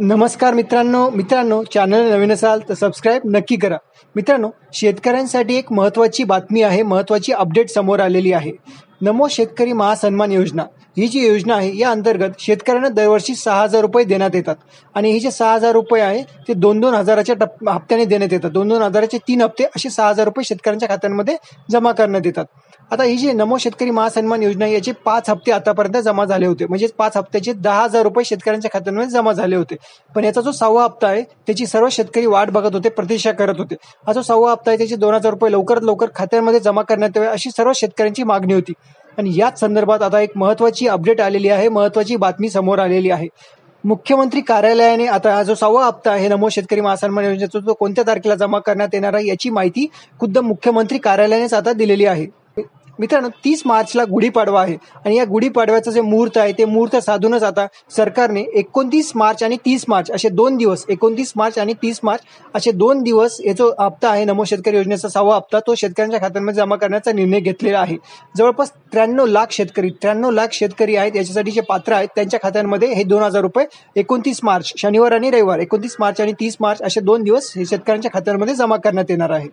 नमस्कार मित्रांनो चॅनल नवीन असाल तर सबस्क्राईब नक्की करा। मित्रांनो, शेतकऱ्यांसाठी एक महत्त्वाची बातमी आहे, महत्त्वाची अपडेट समोर आलेली आहे। नमो शेतकरी महासन्मान योजना ही जी योजना आहे या अंतर्गत शेतकऱ्यांना दरवर्षी 6,000 रुपये देण्यात येतात आणि हे जे 6,000 रुपये आहे ते 2-2 हजाराच्या हप्त्याने देण्यात येतात। 2-2 हजाराचे 3 हप्ते असे 6,000 रुपये शेतकऱ्यांच्या खात्यांमध्ये जमा करण्यात येतात। आता ही जी नमो शेतकरी महासन्मान योजना याचे 5 हप्ते आतापर्यंत जमा झाले होते, म्हणजे 5 हप्त्याचे 10,000 रुपये शेतकऱ्यांच्या खात्यांमध्ये जमा झाले होते। पण याचा जो 6वा हप्ता आहे त्याची सर्व शेतकरी वाट बघत होते, प्रतीक्षा करत होते। हा जो 6वा हप्ता आहे त्याचे 2,000 रुपये लवकरात लवकर खात्यांमध्ये जमा करण्यात यावे अशी सर्व शेतकऱ्यांची मागणी होती। आणि याच संदर्भात आता एक महत्त्वाची अपडेट आलेली आहे, महत्त्वाची बातमी समोर आलेली आहे। मुख्यमंत्री कार्यालयाने आता हा जो 6वा हप्ता आहे नमो शेतकरी महासन्मान योजनेचा तो कोणत्या तारखेला जमा करण्यात येणार आहे याची माहिती खुद्द मुख्यमंत्री कार्यालयानेच आता दिलेली आहे। मित्रांनो, 30 मार्चला गुढीपाडवा आहे आणि या गुढीपाडव्याचं जे मुहूर्त आहे ते मुहूर्त साधूनच आता सरकारने 29 मार्च आणि 30 मार्च असे 2 दिवस 29 मार्च आणि 30 मार्च असे 2 दिवस हा जो हप्ता आहे नमो शेतकरी योजनेचा 6वा हप्ता तो शेतकऱ्यांच्या खात्यांमध्ये जमा करण्याचा निर्णय घेतलेला आहे। जवळपास 93 लाख शेतकरी आहेत याच्यासाठी जे पात्र आहेत त्यांच्या खात्यांमध्ये हे 2,000 रुपये 29 मार्च शनिवार आणि रविवार 29 मार्च आणि 30 मार्च असे 2 दिवस हे शेतकऱ्यांच्या खात्यांमध्ये जमा करण्यात येणार आहे।